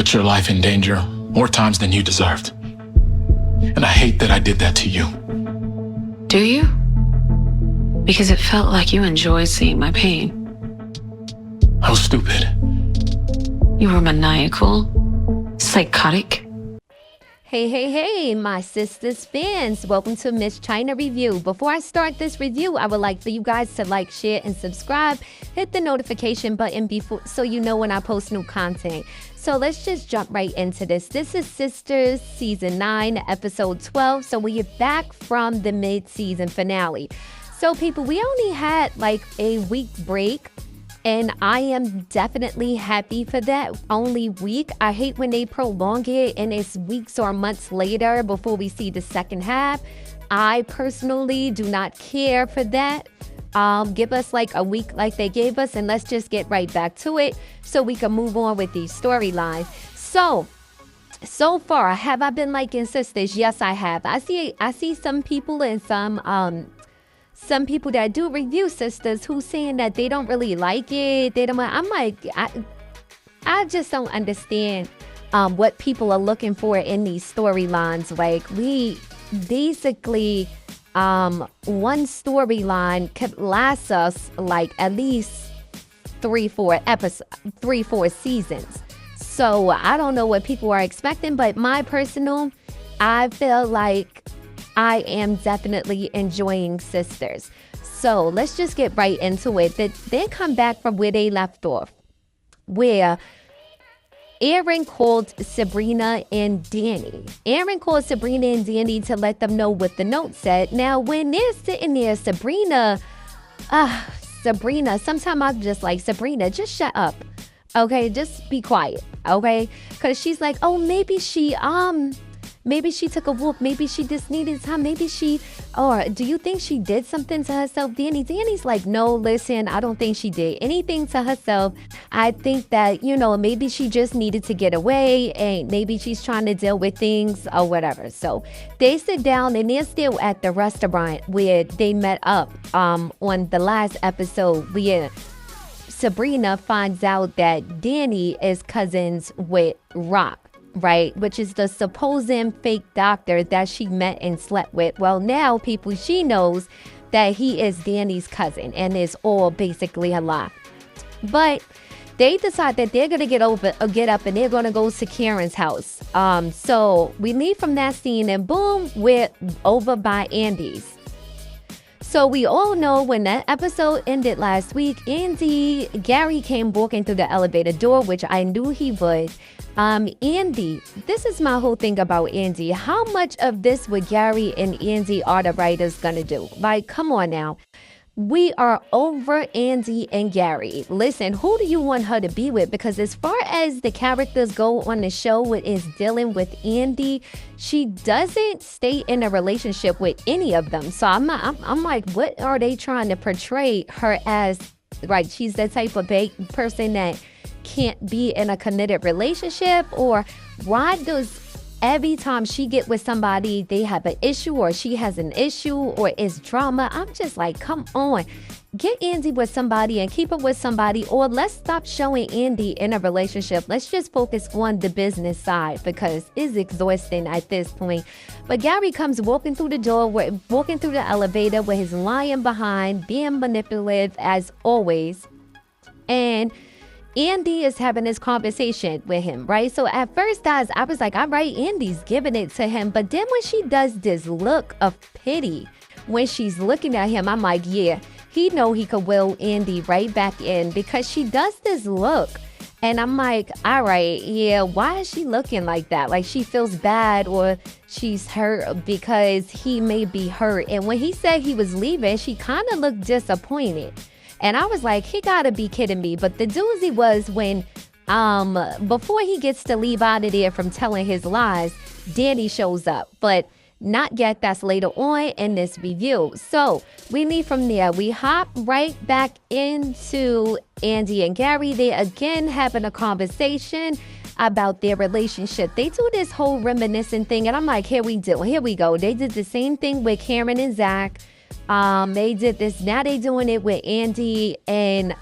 put your life in danger more times than you deserved. And I hate that I did that to you. Do you? Because it felt like you enjoyed seeing my pain. I was stupid. You were maniacal, psychotic. Hey, my Sistas fans. Welcome to Miss China Review. Before I start this review, I would like for you guys to like, share, and subscribe. Hit the notification button so you know when I post new content. So let's just jump right into this. This is Sisters Season 9, Episode 12. So we are back from the mid-season finale. So people, we only had like a week break. And I am definitely happy for that only week. I hate when they prolong it and it's weeks or months later before we see the second half. I personally do not care for that. Give us like a week like they gave us and let's just get right back to it so we can move on with these storylines. So far, have I been liking Sisters? Yes, I have. I see some people and some people that do review Sisters who saying that they don't really like it. I'm like, I just don't understand what people are looking for in these storylines. Like, we basically, one storyline could last us like at least 3-4 seasons. So I don't know what people are expecting, but I feel like I am definitely enjoying Sisters. So let's just get right into it. They come back from where they left off, where Aaron called Sabrina and Danny. Aaron called Sabrina and Danny to let them know what the note said. Now, when they're sitting there, Sabrina, sometimes I'm just like, Sabrina, just shut up. Okay, just be quiet. Okay, because she's like, oh, maybe she took a walk. Maybe she just needed time. Or do you think she did something to herself? Danny's like, no, listen, I don't think she did anything to herself. I think that, maybe she just needed to get away and maybe she's trying to deal with things or whatever. So they sit down and they're still at the restaurant where they met up on the last episode where Sabrina finds out that Danny is cousins with Rock. Right, which is the supposed fake doctor that she met and slept with. Well, now people, she knows that he is Danny's cousin and it's all basically a lie. But they decide that they're gonna get up and they're gonna go to Karen's house. So we leave from that scene and boom, we're over by Andy's. So we all know when that episode ended last week, Gary came walking through the elevator door, which I knew he would. Andy, this is my whole thing about Andy. How much of this would Gary and Andy are the writers gonna do? Like, come on now. We are over Andy and Gary. Listen, who do you want her to be with? Because as far as the characters go on the show, it is dealing with Andy. She doesn't stay in a relationship with any of them. So I'm like, what are they trying to portray her as? Right, she's the type of person that can't be in a committed relationship, or why does every time she get with somebody they have an issue or she has an issue or it's drama? I'm just like, come on, get Andy with somebody and keep it with somebody, or let's stop showing Andy in a relationship. Let's just focus on the business side because it's exhausting at this point. But Gary comes walking through the door, walking through the elevator with his lion behind, being manipulative as always, and Andy is having this conversation with him, right? So at first, guys, I was like, all right, Andy's giving it to him. But then when she does this look of pity, when she's looking at him, I'm like, yeah, he know he could will Andy right back in, because she does this look. And I'm like, all right, yeah, why is she looking like that? Like she feels bad or she's hurt because he may be hurt. And when he said he was leaving, she kind of looked disappointed. And I was like, he gotta be kidding me. But the doozy was when, before he gets to leave out of there from telling his lies, Danny shows up. But not yet. That's later on in this review. So we leave from there. We hop right back into Andy and Gary. They again having a conversation about their relationship. They do this whole reminiscing thing. And I'm like, here we go. They did the same thing with Karen and Zach. They did this. Now they doing it with Andy and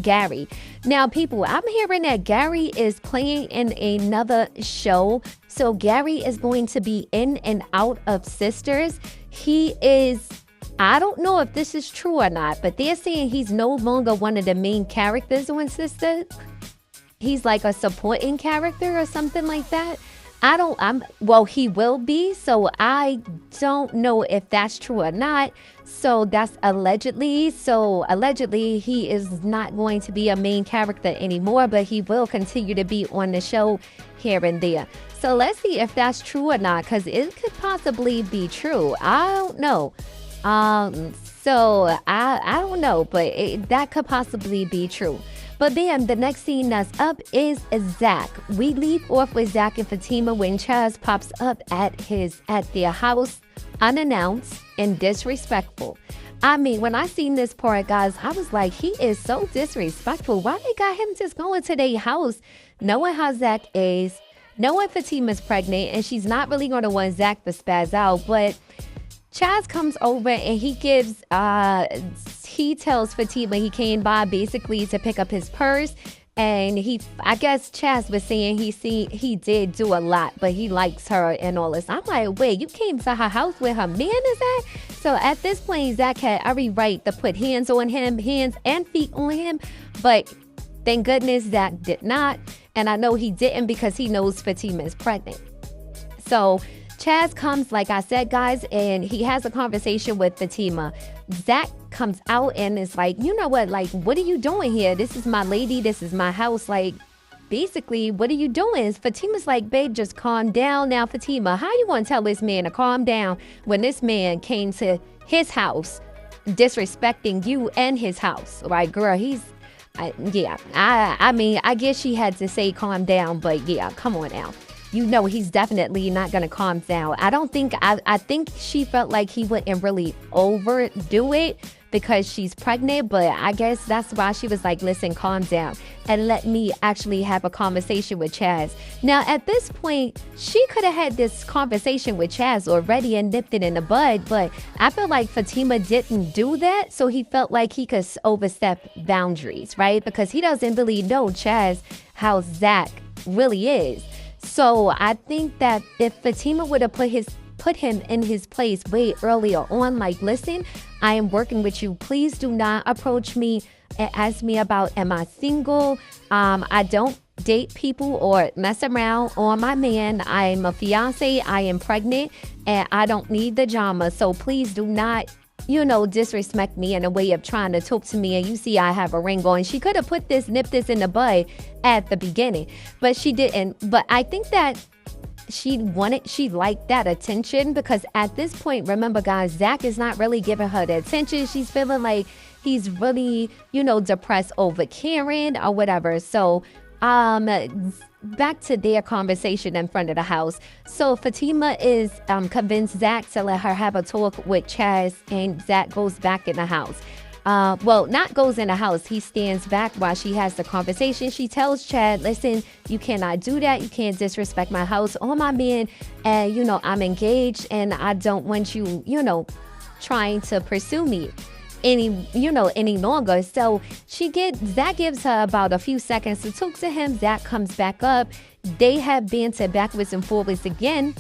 Gary. Now, people, I'm hearing that Gary is playing in another show. So Gary is going to be in and out of Sisters. He is, I don't know if this is true or not, but they're saying he's no longer one of the main characters on Sisters. He's like a supporting character or something like that. He will be, so I don't know if that's true or not. So that's allegedly. So allegedly, he is not going to be a main character anymore, but he will continue to be on the show here and there. So let's see if that's true or not, because it could possibly be true. I don't know. So I don't know, but that could possibly be true. But then the next scene that's up is Zach. We leave off with Zach and Fatima when Chaz pops up at their house unannounced and disrespectful. I mean, when I seen this part, guys, I was like, he is so disrespectful. Why they got him just going to their house, knowing how Zach is, knowing Fatima's pregnant, and she's not really going to want Zach to spaz out, but Chaz comes over and he tells Fatima he came by basically to pick up his purse. And I guess Chaz was saying he did do a lot, but he likes her and all this. I'm like, wait, you came to her house with her man, is that? So at this point, Zach had every right to put hands on him, hands and feet on him. But thank goodness Zach did not. And I know he didn't because he knows Fatima is pregnant. So Chaz comes, like I said, guys, and he has a conversation with Fatima. Zach comes out and is like, you know what, like, what are you doing here? This is my lady. This is my house. Like, basically, what are you doing? Fatima's like, babe, just calm down now, Fatima. How you going to tell this man to calm down when this man came to his house disrespecting you and his house? Right, girl, I mean, I guess she had to say calm down, but yeah, come on now. You know he's definitely not going to calm down. I think she felt like he wouldn't really overdo it because she's pregnant, but I guess that's why she was like, listen, calm down and let me actually have a conversation with Chaz. Now, at this point, she could have had this conversation with Chaz already and nipped it in the bud, but I feel like Fatima didn't do that, so he felt like he could overstep boundaries, right? Because he doesn't really know Chaz how Zach really is. So I think that if Fatima would have put him in his place way earlier on, like, listen, I am working with you. Please do not approach me and ask me about, am I single? I don't date people or mess around on my man. I am a fiance. I am pregnant and I don't need the drama. So please do not, disrespect me in a way of trying to talk to me. And you see, I have a ring on. She could have nipped this in the bud at the beginning, but she didn't. But I think that she liked that attention because at this point, remember, guys, Zach is not really giving her the attention. She's feeling like he's really, depressed over Karen or whatever. So, back to their conversation in front of the house. So Fatima is convinced Zach to let her have a talk with Chaz, and Zach goes back in the house. Not goes in the house. He stands back while she has the conversation. She tells Chad, listen, you cannot do that. You can't disrespect my house or my man. And, I'm engaged and I don't want you, trying to pursue me any longer. So Zach gives her about a few seconds to talk to him. Zach comes back up. They have banter backwards and forwards again.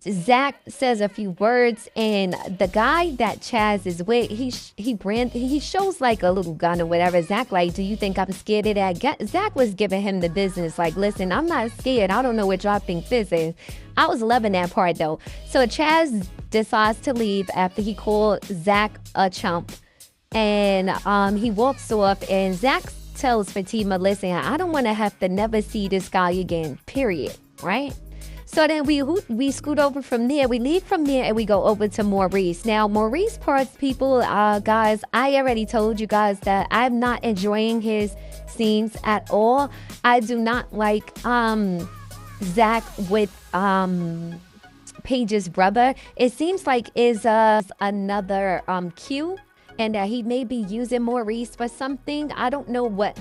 Zach says a few words, and the guy that Chaz is with, he shows like a little gun or whatever. Zach like, do you think I'm scared of that? Zach was giving him the business, like, listen, I'm not scared. I don't know what y'all think this is. I was loving that part though. So Chaz decides to leave after he called Zach a chump, and he walks off, and Zach tells Fatima, listen, I don't want to have to never see this guy again, period. Right? So then we scoot over from there. We leave from there and we go over to Maurice. Now, Maurice parts, people, guys, I already told you guys that I'm not enjoying his scenes at all. I do not like Zach with Paige's brother. It seems like is another cue, and that he may be using Maurice for something. I don't know what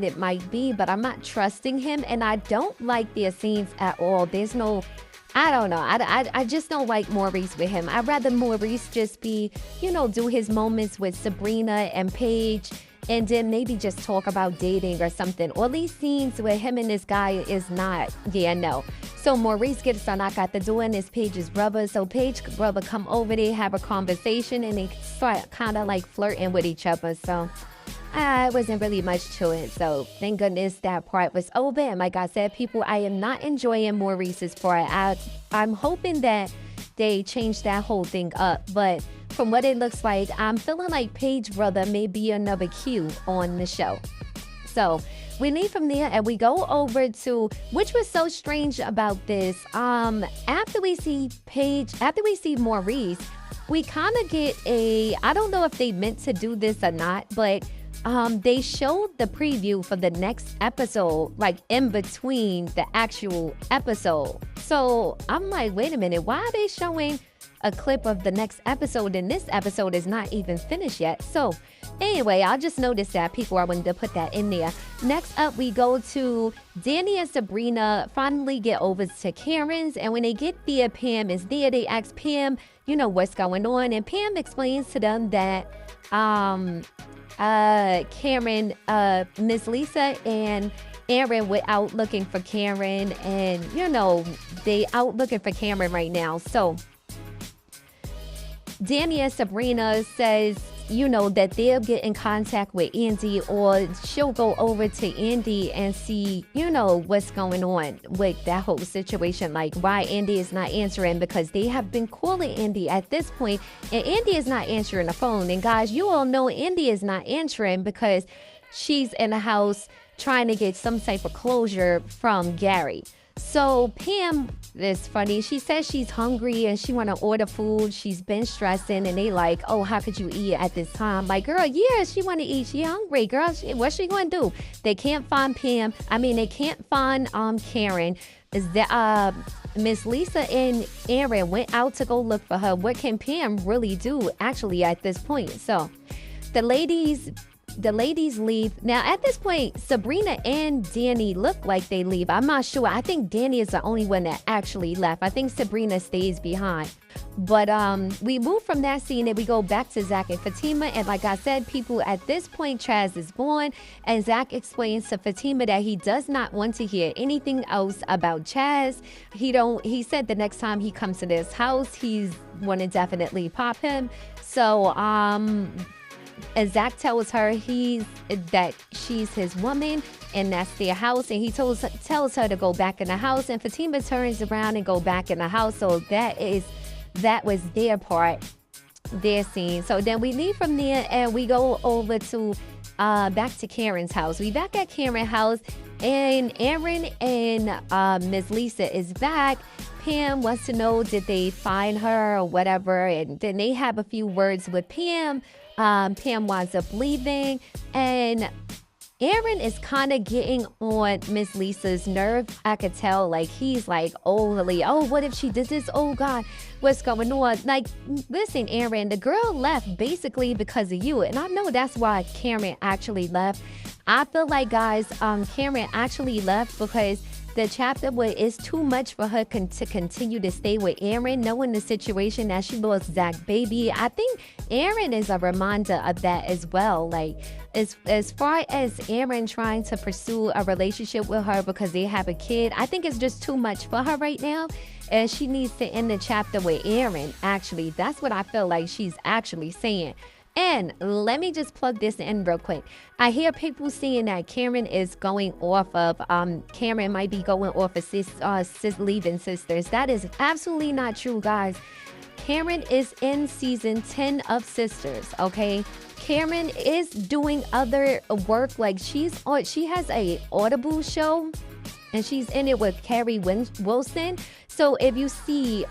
it might be, but I'm not trusting him, and I don't like their scenes at all. There's no I don't know. I just don't like Maurice with him. I'd rather Maurice just be, do his moments with Sabrina and Paige, and then maybe just talk about dating or something. All these scenes where him and this guy is not, no. So Maurice gets a knock at the door and it's Paige's brother. So Paige's brother come over there, have a conversation, and they start kind of like flirting with each other. So it wasn't really much to it. So thank goodness that part was over. And like I said, people, I am not enjoying Maurice's part. I'm hoping that they change that whole thing up. But from what it looks like, I'm feeling like Paige's brother may be another Q on the show. So we leave from there and we go over to, which was so strange about this. After we see Maurice, we kind of get I don't know if they meant to do this or not, but they showed the preview for the next episode, like in between the actual episode. So I'm like, wait a minute, why are they showing a clip of the next episode and this episode is not even finished yet? So anyway, I just noticed that people are wanting to put that in there. Next up, we go to Danny and Sabrina finally get over to Karen's, and when they get there, Pam is there. They ask Pam, what's going on, and Pam explains to them that Karen, Miss Lisa and Aaron were out looking for Karen, and they out looking for Karen right now. So Danny and Sabrina says, that they'll get in contact with Andy, or she'll go over to Andy and see, what's going on with that whole situation, like why Andy is not answering, because they have been calling Andy at this point, and Andy is not answering the phone. And guys, you all know Andy is not answering because she's in the house trying to get some type of closure from Gary. So Pam is funny. She says she's hungry and she want to order food. She's been stressing, and they like, oh, how could you eat at this time? Like, girl, yeah, she want to eat. She hungry, girl. What's she going to do? They can't find Pam. They can't find Karen. Is that Miss Lisa and Aaron went out to go look for her. What can Pam really do actually at this point? So the ladies leave. Now, at this point, Sabrina and Danny look like they leave. I'm not sure. I think Danny is the only one that actually left. I think Sabrina stays behind. But we move from that scene and we go back to Zach and Fatima. And like I said, people, at this point, Chaz is gone. And Zach explains to Fatima that he does not want to hear anything else about Chaz. He said the next time he comes to this house, he's want to definitely pop him. So, and Zach tells her that she's his woman and that's their house, and he tells her to go back in the house, and Fatima turns around and go back in the house. So that was their part, their scene. So then we leave from there and we go over to back to Karen's house. We back at Karen's house, and Aaron and Miss Lisa is back. Pam wants to know, did they find her or whatever, and then they have a few words with Pam. Pam winds up leaving, and Aaron is kind of getting on Miss Lisa's nerve. I could tell, like, he's like overly, oh, what if she did this? Oh God, what's going on? Like, listen, Aaron, the girl left basically because of you, and I know that's why Karen actually left. I feel like, guys, Karen actually left because the chapter where it's too much for her to continue to stay with Aaron, knowing the situation that she lost Zach baby. I think Aaron is a reminder of that as well. Like, as far as Aaron trying to pursue a relationship with her because they have a kid, I think it's just too much for her right now. And she needs to end the chapter with Aaron, actually. That's what I feel like she's actually saying. And let me just plug this in real quick. I hear people saying that Karen is going off of, Karen might be going off of leaving Sisters. That is absolutely not true, guys. Karen is in season 10 of Sisters, okay? Karen is doing other work. Like, she has a Audible show, and she's in it with Carrie Wilson. So if you see,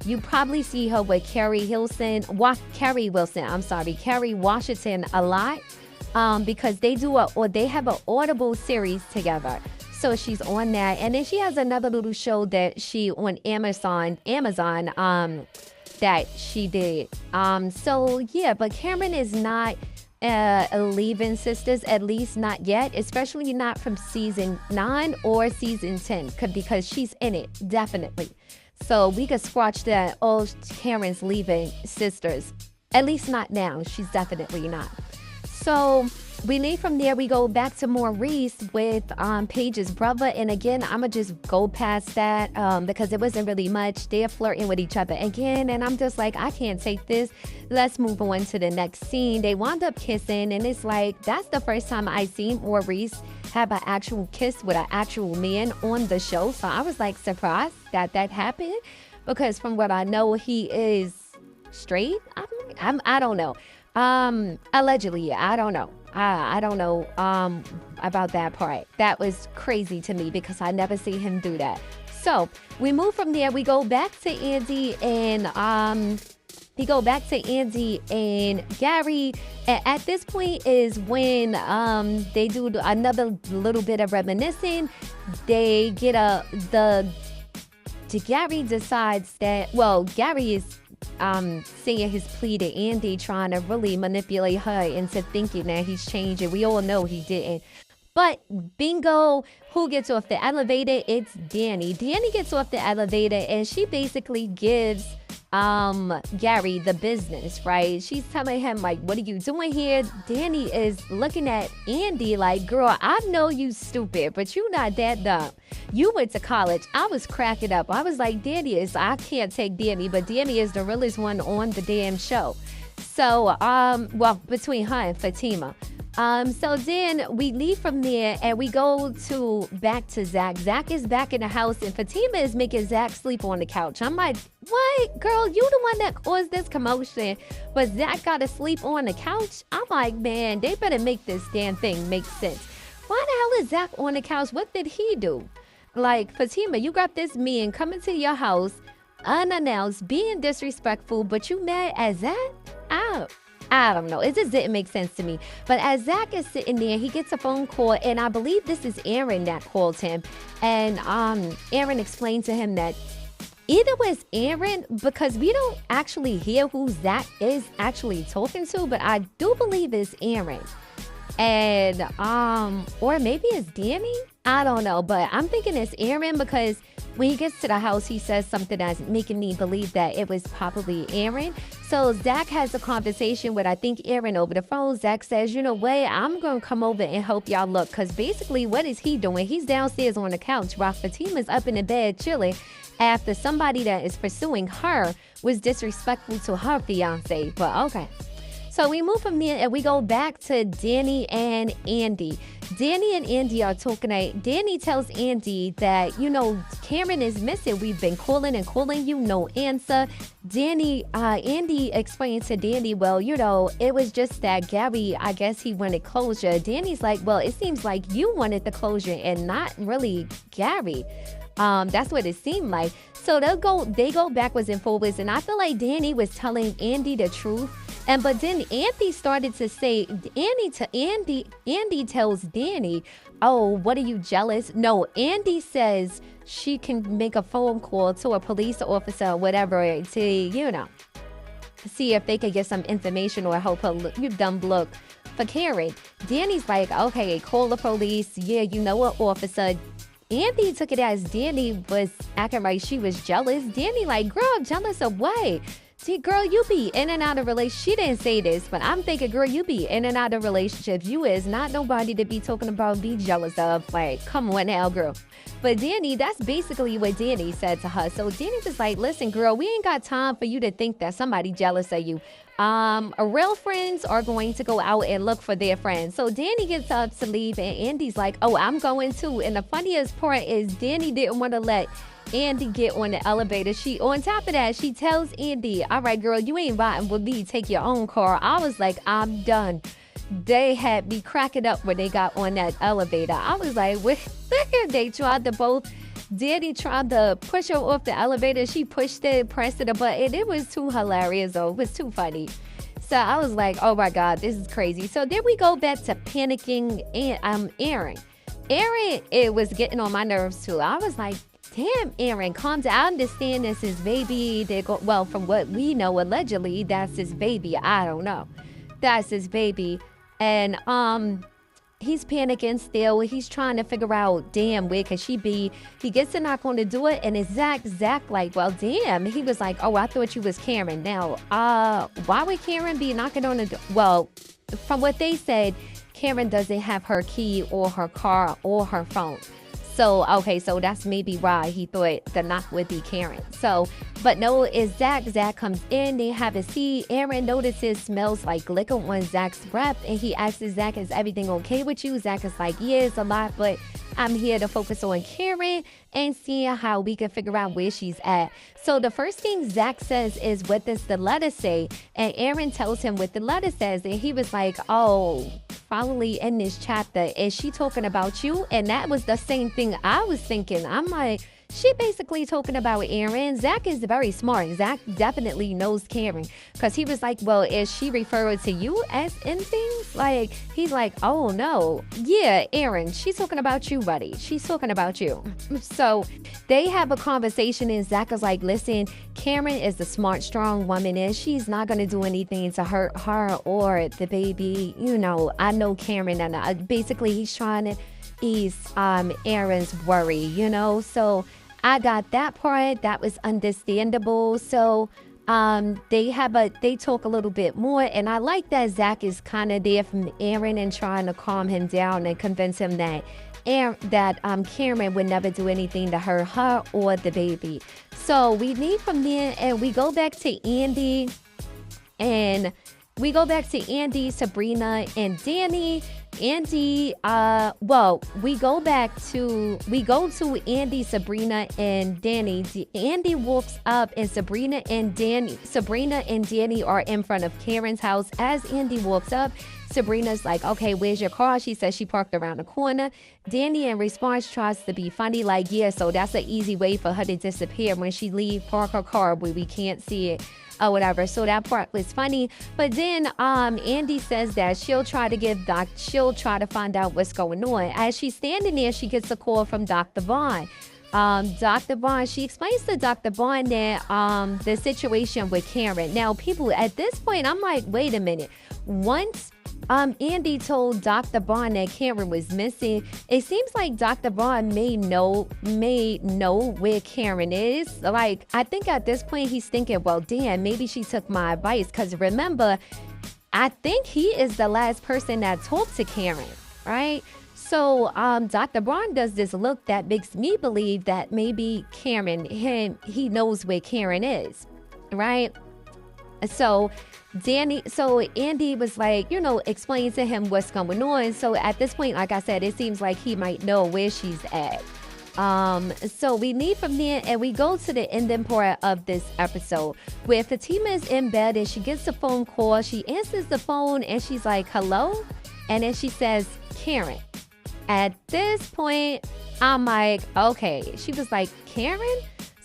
you probably see her with Carrie Washington a lot, because they have an Audible series together. So she's on that, and then she has another little show that she on Amazon that she did. So yeah, but Karen is not leaving Sisters, at least not yet, especially not from season 9 or season 10, because she's in it, definitely. So we could squash that. Oh, Karen's leaving Sisters. At least not now. She's definitely not. So we leave from there. We go back to Maurice with Paige's brother. And again, I'm going to just go past that because it wasn't really much. They're flirting with each other again. And I'm just like, I can't take this. Let's move on to the next scene. They wound up kissing. And it's like, that's the first time I seen Maurice have an actual kiss with an actual man on the show. So I was like surprised that happened. Because from what I know, he is straight. I don't know. Allegedly, I don't know. I don't know about that part. That was crazy to me because I never see him do that. So we move from there. We go back to Andy and Gary. And at this point is when they do another little bit of reminiscing. They get Gary decides that, well, Gary is saying his plea to Andy, trying to really manipulate her into thinking that he's changing. We all know he didn't. But bingo, who gets off the elevator? It's Danny. Danny gets off the elevator and she basically gives Gary the business, right? She's telling him, like, what are you doing here? Danny is looking at Andy like, girl, I know you stupid, but you not that dumb. You went to college. I was cracking up. I was like, I can't take Danny, but Danny is the realest one on the damn show. So, well, between her and Fatima. So then we leave from there and we go back to Zach. Zach is back in the house and Fatima is making Zach sleep on the couch. I'm like, what? Girl, you the one that caused this commotion, but Zach got to sleep on the couch? I'm like, man, they better make this damn thing make sense. Why the hell is Zach on the couch? What did he do? Like, Fatima, you got this man coming to your house unannounced, being disrespectful, but you mad at Zach? I don't know. It just didn't make sense to me. But as Zach is sitting there, he gets a phone call, and I believe this is Aaron that called him. And Aaron explained to him that either was Aaron, because we don't actually hear who Zach is actually talking to, but I do believe it's Aaron. And or maybe it's Danny. I don't know, but I'm thinking it's Aaron because when he gets to the house, he says something that's making me believe that it was probably Aaron. So Zach has a conversation with, I think, Aaron over the phone. Zach says, you know what, I'm going to come over and help y'all look. Because basically, what is he doing? He's downstairs on the couch while Fatima's up in the bed chilling after somebody that is pursuing her was disrespectful to her fiance. But okay. So we move from there and we go back to Danny and Andy. Danny and Andy are talking. Danny tells Andy that, you know, Karen is missing. We've been calling and calling you, no answer. Andy explained to Danny, well, you know, it was just that Gary, I guess he wanted closure. Danny's like, well, it seems like you wanted the closure and not really Gary. That's what it seemed like. So they go backwards and forwards. And I feel like Danny was telling Andy the truth. But then Andy started to say, Andy tells Danny, oh, what are you jealous? No, Andy says she can make a phone call to a police officer or whatever to, you know, see if they could get some information or help her look for Karen. Danny's like, okay, call the police. Yeah, you know what, officer. Andy took it as Danny was acting like she was jealous. Danny like, girl, jealous of what? See, girl, you be in and out of relationships. She didn't say this, but I'm thinking, girl, you be in and out of relationships. You is not nobody to be talking about, be jealous of. Like, come on now, girl. But Danny, that's basically what Danny said to her. So Danny was like, listen, girl, we ain't got time for you to think that somebody jealous of you. Real friends are going to go out and look for their friends. So Danny gets up to leave and Andy's like, oh, I'm going too. And the funniest part is Danny didn't want to let Andy get on the elevator. On top of that, she tells Andy, all right, girl, you ain't riding with me. Take your own car. I was like, I'm done. They had me cracking up when they got on that elevator. I was like, they tried to both. Danny tried to push her off the elevator. She pushed it, pressed the button. It was too hilarious, though. It was too funny. So I was like, oh my God, this is crazy. So then we go back to panicking and Aaron. Aaron, it was getting on my nerves too. I was like, damn, Aaron, calm down. I understand this is baby. Well, from what we know, allegedly, that's his baby. I don't know. That's his baby. And he's panicking still. He's trying to figure out, damn, where could she be? He gets a knock on the door, and it's Zach like, well, damn. He was like, oh, I thought you was Karen. Now, why would Karen be knocking on the door? Well, from what they said, Karen doesn't have her key or her car or her phone. So, okay, so that's maybe why he thought the knock would be Karen. So, but no, it's Zach. Zach comes in, they have a seat. Aaron notices smells like liquor on Zach's breath, and he asks Zach, is everything okay with you? Zach is like, yeah, it's a lot, but I'm here to focus on Karen and seeing how we can figure out where she's at. So the first thing Zach says is, what does the letter say? And Aaron tells him what the letter says, and he was like, oh, probably in this chapter, is she talking about you? And that was the same thing I was thinking. I'm like, she basically talking about Aaron. Zach is very smart. Zach definitely knows Karen, because he was like, well, is she referring to you as in things? Like, he's like, oh no, yeah, Aaron, she's talking about you, buddy. She's talking about you. So they have a conversation, and Zach is like, listen, Karen is the smart, strong woman, and she's not going to do anything to hurt her or the baby. You know, I know Karen, and basically he's trying to ease Aaron's worry, you know. So I got that part. That was understandable. So they talk a little bit more, and I like that Zach is kind of there from Aaron and trying to calm him down and convince him that Karen would never do anything to hurt her or the baby. So we leave from there, and we go back to Andy, Sabrina, and Danny. We go to Andy, Sabrina, and Danny. Andy walks up, and Sabrina and Danny are in front of Karen's house. As Andy walks up, Sabrina's like, okay, where's your car? She says she parked around the corner. Danny, in response, tries to be funny, like, yeah, so that's an easy way for her to disappear when she park her car where we can't see it or whatever. So that part was funny. But then Andy says that she'll try to find out what's going on. As she's standing there, she gets a call from Dr. Vaughn. Dr. Vaughn, she explains to Dr. Vaughn that the situation with Karen. Now, people, at this point, I'm like, wait a minute. Once Andy told Dr. Vaughn that Karen was missing, it seems like Dr. Vaughn may know where Karen is. Like, I think at this point he's thinking, well, damn, maybe she took my advice. Because remember, I think he is the last person that talked to Karen, right? So Dr. Vaughn does this look that makes me believe that maybe he knows where Karen is, right? So Andy was like, explain to him what's going on. So at this point, like I said, it seems like he might know where she's at. So we leave from there, and we go to the ending part of this episode where Fatima is in bed, and she gets a phone call. She answers the phone, and she's like, hello? And then she says, Karen. At this point, I'm like, okay. She was like, Karen?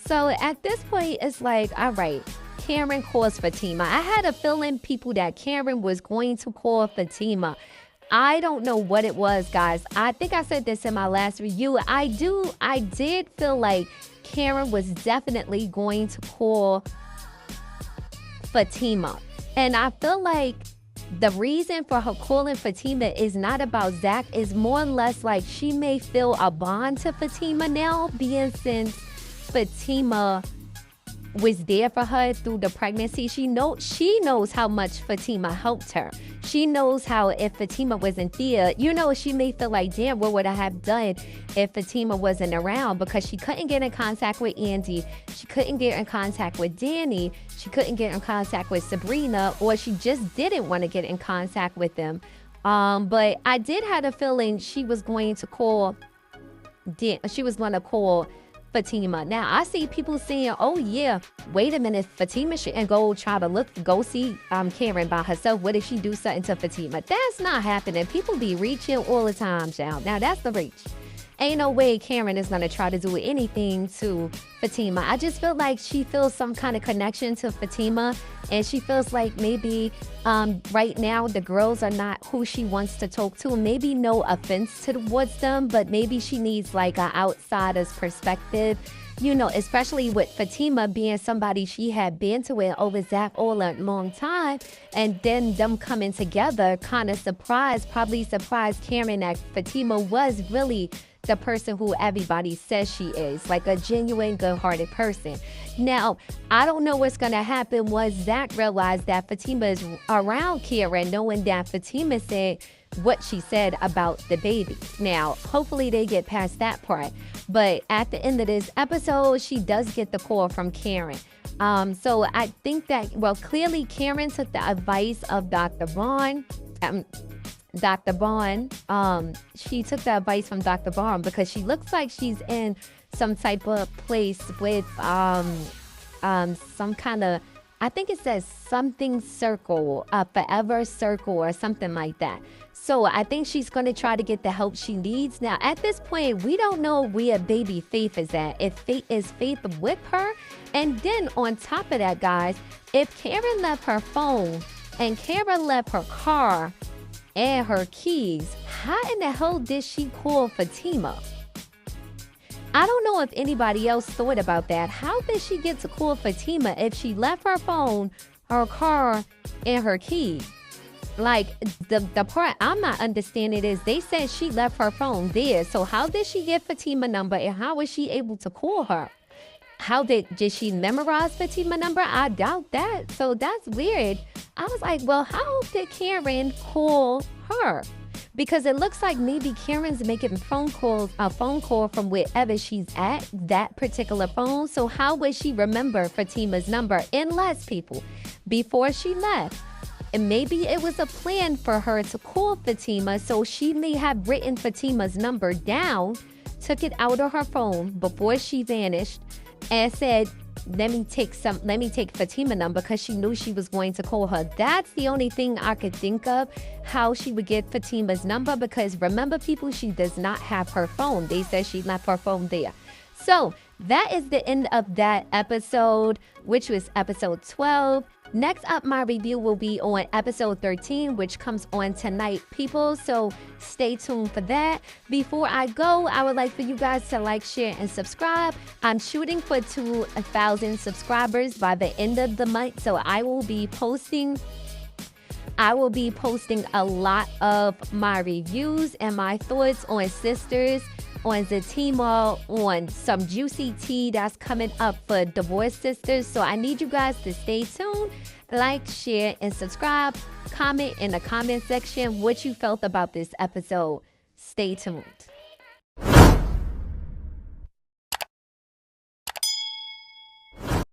So at this point, it's like, all right, Karen calls Fatima. I had a feeling, people, that Karen was going to call Fatima. I don't know what it was, guys. I think I said this in my last review. I did feel like Karen was definitely going to call Fatima. And I feel like the reason for her calling Fatima is not about Zach. Is more or less like she may feel a bond to Fatima now, being since Fatima was there for her through the pregnancy. She knows how much Fatima helped her. She knows how, if Fatima wasn't there, she may feel like, damn, what would I have done if Fatima wasn't around? Because she couldn't get in contact with Andy. She couldn't get in contact with Danny. She couldn't get in contact with Sabrina, or she just didn't want to get in contact with them. But I did have a feeling she was going to call Fatima. Now, I see people saying, oh, yeah, wait a minute, Fatima shouldn't go see Karen by herself. What if she do something to Fatima? That's not happening. People be reaching all the time, child. Now, that's the reach. Ain't no way Karen is going to try to do anything to Fatima. I just feel like she feels some kind of connection to Fatima, and she feels like maybe right now the girls are not who she wants to talk to. Maybe no offense towards them, but maybe she needs like an outsider's perspective. especially with Fatima being somebody she had been to with over Zach all a long time, and then them coming together kind of probably surprised Karen that Fatima was really the person who everybody says she is, like a genuine, good-hearted person. Now, I don't know what's going to happen once Zach realized that Fatima is around Karen, knowing that Fatima said what she said about the baby. Now, hopefully they get past that part. But at the end of this episode, she does get the call from Karen. So I think that, clearly Karen took the advice of Dr. Vaughn. She took the advice from Dr. Vaughn because she looks like she's in some type of place with some kind of, I think it says something circle, a forever circle or something like that. So I think she's going to try to get the help she needs. Now, at this point, we don't know where baby Faith is at. If Faith is with her. And then on top of that, guys, if Karen left her phone and Karen left her car and her keys, how in the hell did she call Fatima? I don't know if anybody else thought about that. How did she get to call Fatima if she left her phone, her car, and her keys? Like, the part I'm not understanding is they said she left her phone there. So how did she get Fatima's number and how was she able to call her? Did she memorize Fatima's number? I doubt that. So that's weird. I was like, well, how did Karen call her? Because it looks like maybe Karen's making a phone call from wherever she's at, that particular phone. So how would she remember Fatima's number? Unless, people, before she left, and maybe it was a plan for her to call Fatima, so she may have written Fatima's number down, took it out of her phone before she vanished, and said, let me take Fatima's number, because she knew she was going to call her. That's the only thing I could think of, how she would get Fatima's number, because remember, people, she does not have her phone. They said she left her phone there. So that is the end of that episode, which was episode 12. Next up, my review will be on episode 13, which comes on tonight, people. So stay tuned for that. Before I go, I would like for you guys to like, share, and subscribe. I'm shooting for 2,000 subscribers by the end of the month. So I will be posting a lot of my reviews and my thoughts on Sisters, on Zatima, on some juicy tea that's coming up for Divorced Sisters. So I need you guys to stay tuned, like, share, and subscribe. Comment in the comment section what you felt about this episode. Stay tuned.